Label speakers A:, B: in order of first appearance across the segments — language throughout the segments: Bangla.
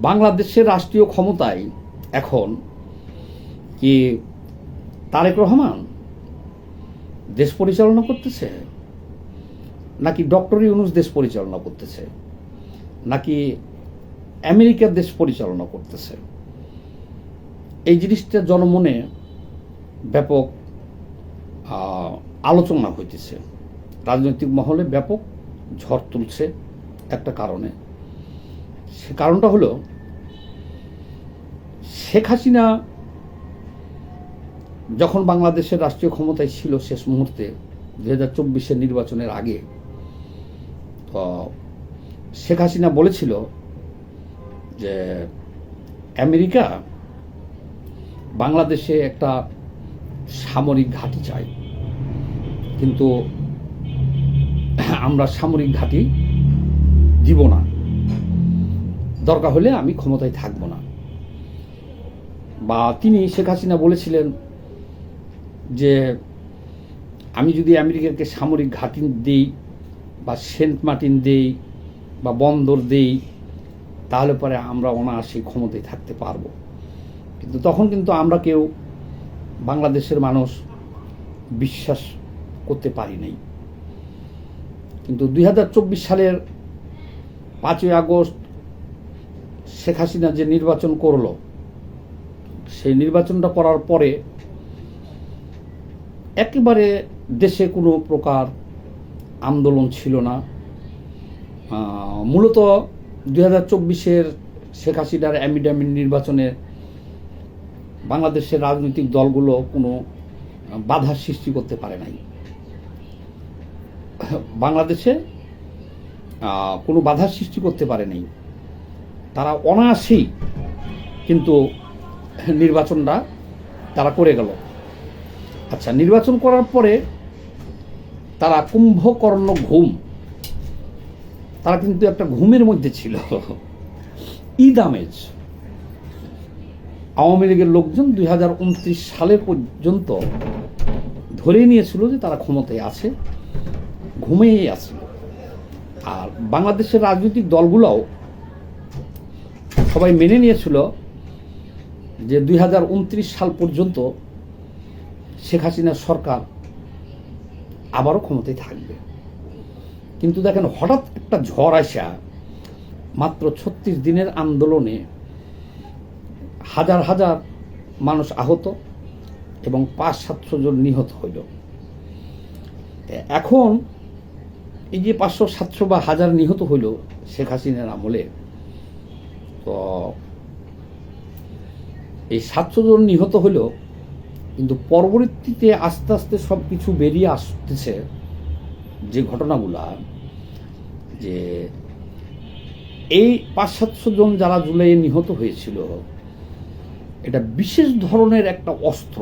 A: বাংলাদেশের রাষ্ট্রীয় ক্ষমতায় এখন কি তারেক রহমান দেশ পরিচালনা করতেছে, নাকি ডক্টর ইউনূস দেশ পরিচালনা করতেছে, নাকি আমেরিকা দেশ পরিচালনা করতেছে? এই জিনিসটা জনমনে ব্যাপক আলোচনা হইতেছে, রাজনৈতিক মহলে ব্যাপক ঝড় তুলছে একটা কারণে। সে কারণটা হলো শেখ হাসিনা যখন বাংলাদেশের রাষ্ট্রীয় ক্ষমতায় ছিল শেষ মুহূর্তে 2024 নির্বাচনের আগে, তো শেখ হাসিনা বলেছিল যে আমেরিকা বাংলাদেশে একটা সামরিক ঘাঁটি চাই, কিন্তু আমরা সামরিক ঘাঁটি দিব না, দরকার হলে আমি ক্ষমতায় থাকব না। বা তিনি শেখ হাসিনা বলেছিলেন যে আমি যদি আমেরিকাকে সামরিক ঘাঁটি দিই বা সেন্ট মার্টিন দেই বা বন্দর দেই, তাহলে পরে আমরা অনায়াসে ক্ষমতায় থাকতে পারবো। কিন্তু তখন কিন্তু আমরা কেউ, বাংলাদেশের মানুষ বিশ্বাস করতে পারি নাই। কিন্তু 2024 সালের 5ই আগস্ট শেখ হাসিনা যে নির্বাচন করলো, সেই নির্বাচনটা করার পরে একেবারে দেশে কোনো প্রকার আন্দোলন ছিল না। মূলত 2024 শেখ হাসিনার অ্যামিডামিন নির্বাচনে বাংলাদেশের রাজনৈতিক দলগুলো কোনো বাধার সৃষ্টি করতে পারে নাই। বাংলাদেশে কোনো বাধার সৃষ্টি করতে পারে নাই, তারা অনায়াসেই কিন্তু নির্বাচনটা তারা করে গেল। আচ্ছা, নির্বাচন করার পরে তারা কুম্ভকর্ণ ঘুম, তারা কিন্তু একটা ঘুমের মধ্যে ছিল। ঈদ আমেজ আওয়ামী লীগের লোকজন 2029 সালে পর্যন্ত ধরে নিয়েছিল যে তারা ক্ষমতায় আছে, ঘুমিয়েই আছে। আর বাংলাদেশের রাজনৈতিক দলগুলোও সবাই মেনে নিয়েছিল যে 2029 সাল পর্যন্ত শেখ হাসিনার সরকার আবারও ক্ষমতায় থাকবে। কিন্তু দেখেন, হঠাৎ একটা ঝড় আসা, মাত্র 36 দিনের আন্দোলনে হাজার হাজার মানুষ আহত এবং 500-700 জন নিহত হইল। এখন এই যে 500-700 বা হাজার নিহত হইল শেখ হাসিনার আমলে, তো এই 700 জন নিহত হইল, কিন্তু পরবর্তীতে আস্তে আস্তে সব কিছু বেরিয়ে আসতেছে যে ঘটনাগুলা, যে এই 500-700 জন যারা জুলাইয়ে নিহত হয়েছিল, এটা বিশেষ ধরনের একটা অস্ত্র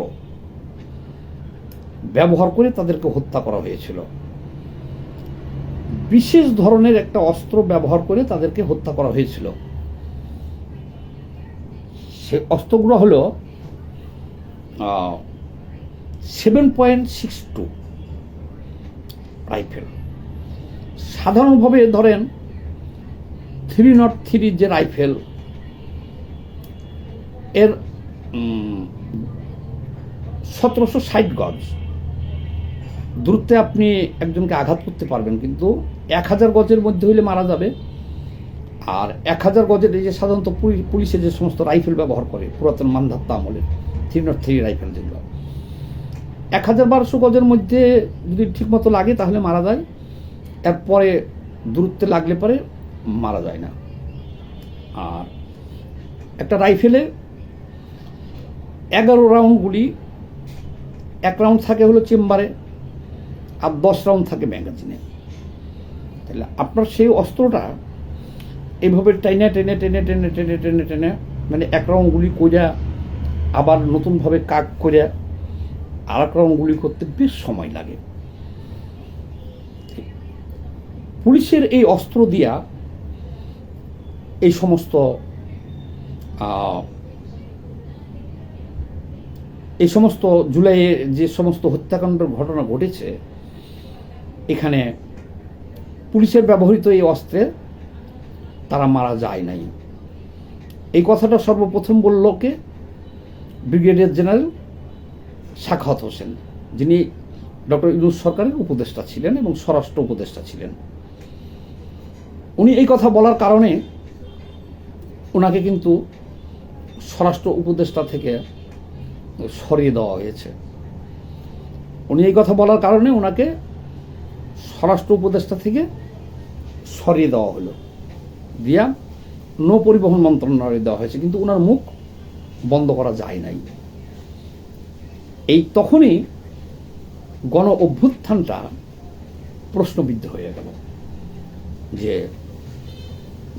A: ব্যবহার করে তাদেরকে হত্যা করা হয়েছিল। বিশেষ ধরনের একটা অস্ত্র ব্যবহার করে তাদেরকে হত্যা করা হয়েছিল। সে অস্ত্রগুলো হলো 7.62 রাইফেল। সাধারণভাবে ধরেন 303 যে রাইফেল, এর 1760 গজ দূরত্বে আপনি একজনকে আঘাত করতে পারবেন, কিন্তু 1000 গজের মধ্যে হইলে মারা যাবে। আর 1000 গজের এই যে সাধারণত পুলিশে যে সমস্ত রাইফেল ব্যবহার করে পুরাতন মানধাত্তা আমলের 303 রাইফেল, যেগুলো 1000-1200 গজের মধ্যে যদি ঠিকমতো লাগে তাহলে মারা যায়, এরপরে দূরত্বে লাগলে পরে মারা যায় না। আর একটা রাইফেলে 11 রাউন্ড গুলি, 1 রাউন্ড থাকে হলো চেম্বারে আর 10 রাউন্ড থাকে ম্যাগাজিনে। তাহলে আপনার সেই অস্ত্রটা এইভাবে টেনে টেনে টেনে টেনে টেনে টেনে টেনে মানে 1 রাউন্ড গুলি কইরা আবার নতুনভাবে কাক করে আর 1 রাউন্ড গুলি করতে বেশ সময় লাগে। পুলিশের এই অস্ত্র দিয়া এই সমস্ত জুলাইয়ে যে সমস্ত হত্যাকাণ্ডের ঘটনা ঘটেছে, এখানে পুলিশের ব্যবহৃত এই অস্ত্রে তারা মারা যায় নাই। এই কথাটা সর্বপ্রথম বলল কে? ব্রিগেডিয়ার জেনারেল সাখাওয়াত হোসেন, যিনি ডক্টর ইউনূস সরকারের উপদেষ্টা ছিলেন এবং স্বরাষ্ট্র উপদেষ্টা ছিলেন। উনি এই কথা বলার কারণে ওনাকে কিন্তু স্বরাষ্ট্র উপদেষ্টা থেকে সরিয়ে দেওয়া হয়েছে। উনি এই কথা বলার কারণে ওনাকে স্বরাষ্ট্র উপদেষ্টা থেকে সরিয়ে দেওয়া হলো, দিয়া নৌ পরিবহন মন্ত্রণালয়ে দেওয়া হয়েছে, কিন্তু ওনার মুখ বন্ধ করা যায় নাই। এই তখনই গণ অভ্যুত্থানটা প্রশ্নবিদ্ধ হয়ে গেল যে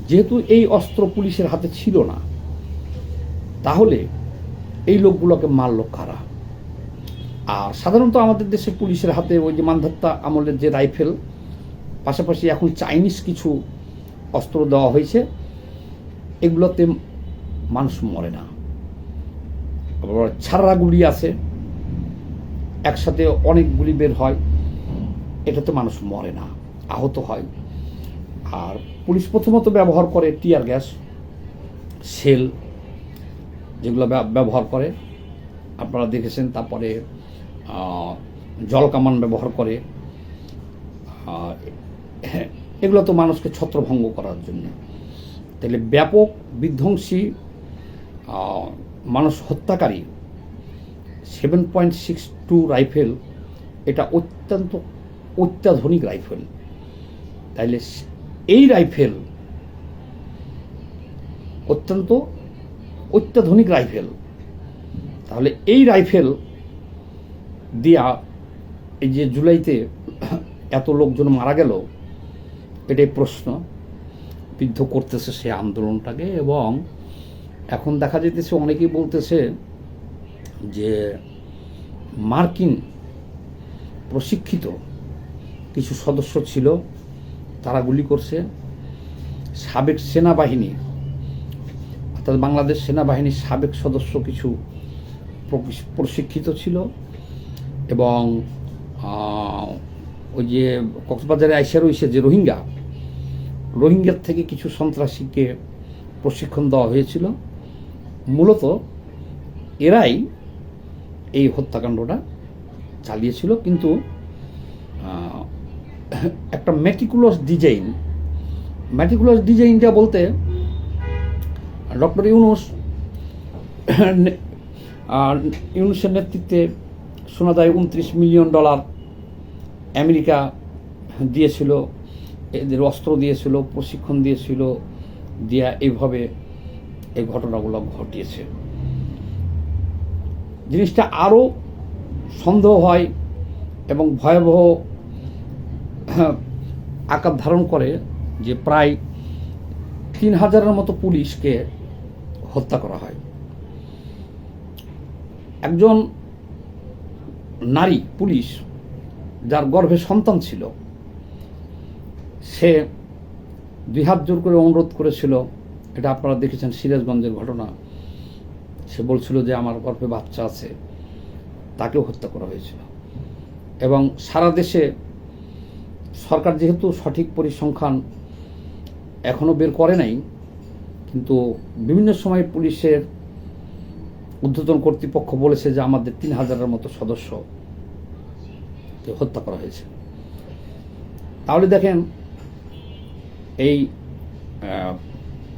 A: যেহেতু এই অস্ত্র পুলিশের হাতে ছিল না, তাহলে এই লোকগুলোকে মারল কারা? আর সাধারণত আমাদের দেশের পুলিশের হাতে ওই যে মানধাত্তা আমলের যে রাইফেল, পাশাপাশি এখন চাইনিজ কিছু অস্ত্র দেওয়া হয়েছে, এগুলোতে মানুষ মরে না। আবার ছাড়া গুলি আছে, একসাথে অনেক গুলি বের হয়, এটাতে মানুষ মরে না, আহত হয়। আর পুলিশ প্রথমত ব্যবহার করে টিয়ার গ্যাস, শেল, যেগুলো ব্যবহার করে আপনারা দেখেছেন। তারপরে জল কামান ব্যবহার করে, এগুলো তো মানুষকে ছত্রভঙ্গ করার জন্য। তাহলে ব্যাপক বিধ্বংসী মানুষ হত্যাকারী 7.62 রাইফেল, এটা অত্যন্ত অত্যাধুনিক রাইফেল। তাইলে এই রাইফেল অত্যন্ত অত্যাধুনিক রাইফেল, তাহলে এই রাইফেল দিয়া এই যে জুলাইতে এত লোকজন মারা গেল, এটাই প্রশ্ন বিদ্ধ করতেছে সে আন্দোলনটাকে। এবং এখন দেখা যেতেছে অনেকেই বলতেছে যে মার্কিন প্রশিক্ষিত কিছু সদস্য ছিল, তারা গুলি করছে। সাবেক সেনাবাহিনী, অর্থাৎ বাংলাদেশ সেনাবাহিনীর সাবেক সদস্য কিছু প্রশিক্ষিত ছিল, এবং ওই যে কক্সবাজারে আইসা রয়েছে যে রোহিঙ্গার থেকে কিছু সন্ত্রাসীকে প্রশিক্ষণ দেওয়া হয়েছিল। মূলত এরাই এই হত্যাকাণ্ডটা চালিয়েছিল। কিন্তু একটা ম্যাটিকুলাস ডিজাইনটা বলতে ডক্টর ইউনূসের নেতৃত্বে শোনা যায় $29 মিলিয়ন আমেরিকা দিয়েছিল, এদের অস্ত্র দিয়েছিল, প্রশিক্ষণ দিয়েছিল, দিয়া এইভাবে এই ঘটনাগুলো ঘটিয়েছে। জিনিসটা আরও সন্দেহ হয় এবং ভয়াবহ আকার ধারণ করে যে প্রায় 3000-এর মতো পুলিশকে হত্যা করা হয়। একজন নারী পুলিশ যার গর্ভে সন্তান ছিল, সে 2 হাত জোর করে অনুরোধ করেছিল, এটা আপনারা দেখেছেন সিরাজগঞ্জের ঘটনা। সে বলছিল যে আমার গর্ভে বাচ্চা আছে, তাকেও হত্যা করা হয়েছিল। এবং সারা দেশে সরকার যেহেতু সঠিক পরিসংখ্যান এখনও বের করে নাই, কিন্তু বিভিন্ন সময় পুলিশের ঊর্ধ্বতন কর্তৃপক্ষ বলেছে যে আমাদের 3000-এর মতো সদস্যকে হত্যা করা হয়েছে। তাহলে দেখেন এই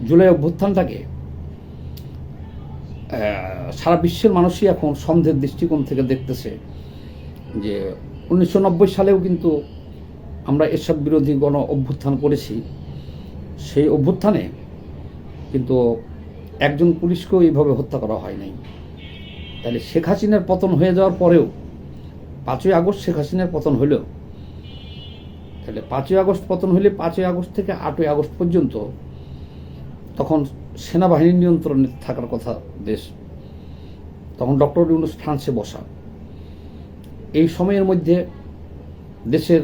A: জুলাই অভ্যুত্থানটাকে সারা বিশ্বের মানুষই এখন সন্দেহের দৃষ্টিকোণ থেকে দেখতেছে যে 1990 সালেও কিন্তু আমরা এরশাদ বিরোধী গণ অভ্যুত্থান করেছি। সেই অভ্যুত্থানে কিন্তু একজন পুলিশকেও এইভাবে হত্যা করা হয় নাই। তাহলে শেখ হাসিনার পতন হয়ে যাওয়ার পরেও 5ই আগস্ট শেখ হাসিনার পতন হলো, তাহলে 5ই আগস্ট পতন হলে 5ই আগস্ট থেকে 8ই আগস্ট পর্যন্ত তখন সেনাবাহিনীর নিয়ন্ত্রণে থাকার কথা দেশ। তখন ডক্টর ইউনূস ফ্রান্সে বসা। এই সময়ের মধ্যে দেশের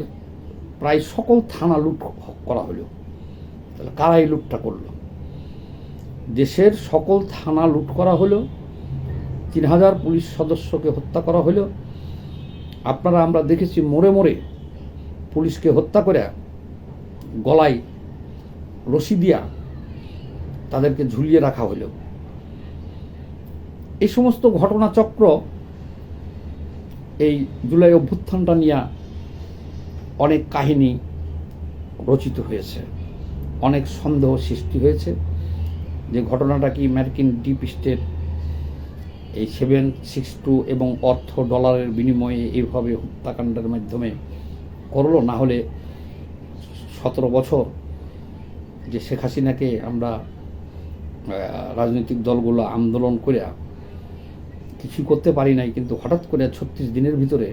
A: প্রায় সকল থানা লুট করা হলো। তাহলে কারা এই লুটটা করলো? দেশের সকল থানা লুট করা হলো, 3000 পুলিশ সদস্যকে হত্যা করা হলো। আপনারা আমরা দেখেছি মোড়ে মোড়ে পুলিশকে হত্যা করে গলায় রশি দিয়া তাদেরকে ঝুলিয়ে রাখা হলো। এই সমস্ত ঘটনাচক্র এই জুলাই অভ্যুত্থানটা নিয়ে অনেক কাহিনী রচিত হয়েছে, অনেক সন্দেহ সৃষ্টি হয়েছে যে ঘটনাটা কি মার্কিন ডিপ স্টেট এই 762 এবং অর্থ ডলারের বিনিময়ে এইভাবে হত্যাকাণ্ডের মাধ্যমে করলো, না হলে 17 বছর যে শেখ হাসিনাকে আমরা রাজনৈতিক দলগুলো আন্দোলন করে কিছু করতে পারি নাই, কিন্তু হঠাৎ করে 36 দিনের ভিতরে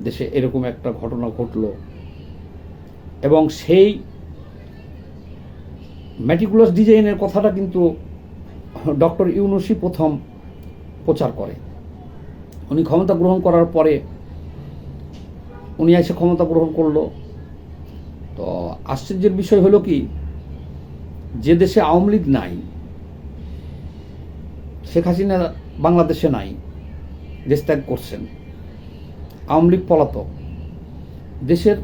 A: দেশে এরকম একটা ঘটনা ঘটলো। এবং সেই ম্যাটিকুলাস ডিজাইনের কথাটা কিন্তু ডক্টর ইউনূসই প্রথম প্রচার করে। উনি ক্ষমতা গ্রহণ করার পরে উনি এসে ক্ষমতা গ্রহণ করলো। তো আশ্চর্যের বিষয় হলো কি, যে দেশে আওয়ামী লীগ নাই, শেখ হাসিনা বাংলাদেশে নাই, দেশ ত্যাগ করছেন, আওয়ামী লীগ পলাতক, দেশের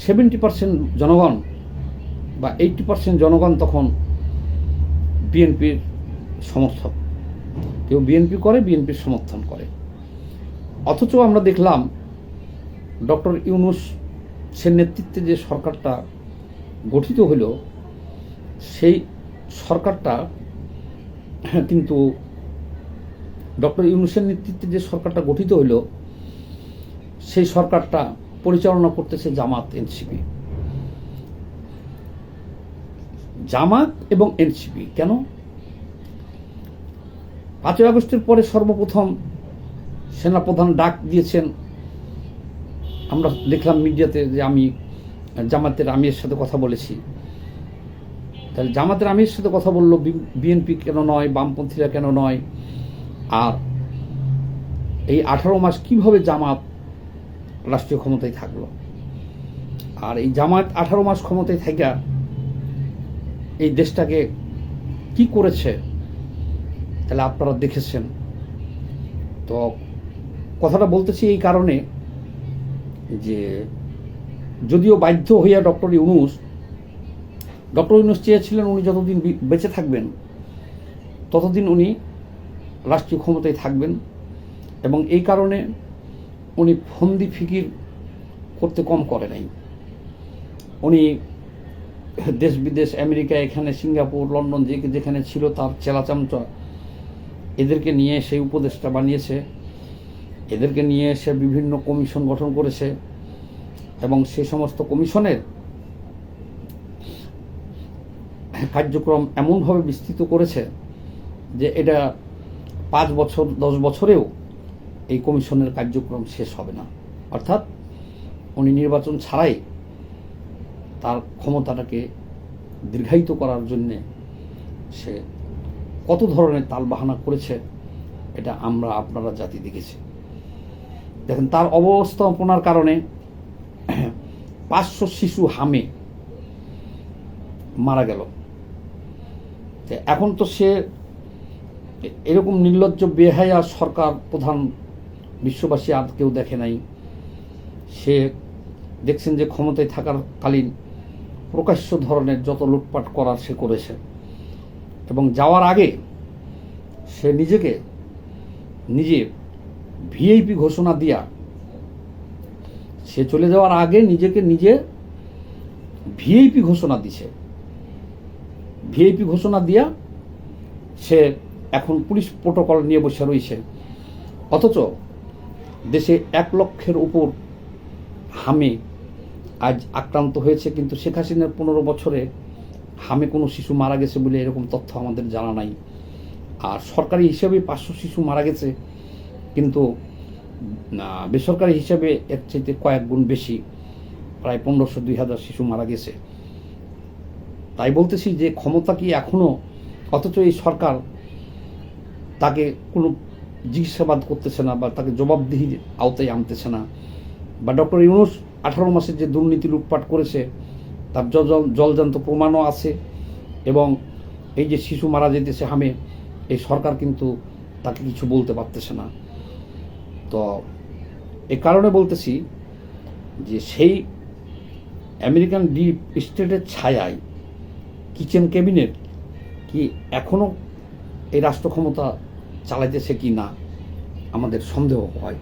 A: 70% জনগণ বা 80% জনগণ তখন বিএনপির সমর্থক, কেউ বিএনপি করে, বিএনপির সমর্থন করে। অথচ আমরা দেখলাম ডক্টর ইউনূসের নেতৃত্বে যে সরকারটা গঠিত হলো, সেই সরকারটা কিন্তু ডক্টর ইউনূসের নেতৃত্বে যে সরকারটা গঠিত হলো, সেই সরকারটা পরিচালনা করতেছে জামাত এনসিপি। জামাত এবং এনসিপি কেন? 5ই আগস্টের পরে সর্বপ্রথম সেনাপ্রধান ডাক দিয়েছেন। আমরা দেখলাম মিডিয়াতে যে আমি জামাতের আমিরের সাথে কথা বলেছি। তাহলে জামাতের আমিরের সাথে কথা বললো, বিএনপি কেন নয়, বামপন্থীরা কেন নয়? আর এই 18 মাস কিভাবে জামাত রাষ্ট্রীয় ক্ষমতায় থাকলো? আর এই জামাত 18 মাস ক্ষমতায় থাকা এই দেশটাকে কি করেছে তাহলে আপনারা দেখেছেন। তো কথাটা বলতেছি এই কারণে যে যদিও বাধ্য হইয়া ডক্টর ইউনূস চেয়েছিলেন উনি যতদিন বেঁচে থাকবেন ততদিন উনি রাষ্ট্রীয় ক্ষমতায় থাকবেন, এবং এই কারণে উনি ফন্দি ফিকির করতে কম করে নাই। উনি দেশ বিদেশ, আমেরিকা, এখানে সিঙ্গাপুর, লন্ডন, যেখানে ছিল তার চেলাচামচা এদেরকে নিয়ে সেই উপদেষ্টা বানিয়েছে, এদেরকে নিয়ে এসে বিভিন্ন কমিশন গঠন করেছে, এবং সেই সমস্ত কমিশনের কার্যক্রম এমনভাবে বিস্তৃত করেছে যে এটা 5 বছর 10 বছরেও এই কমিশনের কার্যক্রম শেষ হবে না। অর্থাৎ উনি নির্বাচন ছাড়াই তার ক্ষমতাটাকে দীর্ঘায়িত করার জন্যে সে কত ধরনের তালবাহানা করেছে এটা আমরা আপনারা জাতি দেখেছি। দেখেন, তার অবস্থাপনার কারণে 500 শিশু হামে মারা গেল। এখন তো সে এরকম নির্লজ্জ বেহায়া সরকার প্রধান বিশ্ববাসী আর কেউ দেখে নাই। সে দেখছেন যে ক্ষমতায় থাকার কালীন প্রকাশ্য ধরনের যত লুটপাট করার সে করেছে, এবং যাওয়ার আগে সে নিজে ভিআইপি ঘোষণা দিয়া, সে চলে যাওয়ার আগে নিজে ভিআইপি ঘোষণা দিছে। ভিআইপি ঘোষণা দিয়া সে এখন পুলিশ প্রোটোকল নিয়ে বসে রয়েছে। অথচ দেশে 1 লক্ষের উপর হামে আজ আক্রান্ত হয়েছে, কিন্তু শেখ হাসিনার 15 বছরে হামে কোনো শিশু মারা গেছে বলে এরকম তথ্য আমাদের জানা নাই। আর সরকারি হিসাবে 500 শিশু মারা গেছে, কিন্তু বেসরকারি হিসাবে এর চাইতে কয়েক গুণ বেশি, প্রায় 1500-2000 শিশু মারা গেছে। তাই বলতেছি যে ক্ষমতা কি এখনো, অথচ এই সরকার তাকে কোনো জিজ্ঞাসাবাদ করতেছে না বা তাকে জবাবদিহির আওতায় আনতেছে না। বা ডক্টর ইউনূস 18 মাসের যে দুর্নীতি লুটপাট করেছে তার জলজান্ত প্রমাণও আছে, এবং এই যে শিশু মারা যেতেছে হামে, এই সরকার কিন্তু তাকে কিছু বলতে পারতেছে না। তো এ কারণে বলতেছি যে সেই আমেরিকান ডিপ স্টেটের ছায়ায় কিচেন ক্যাবিনেট কি এখনও এই রাষ্ট্র ক্ষমতা চালাইতেছে কি না আমাদের সন্দেহ হয়।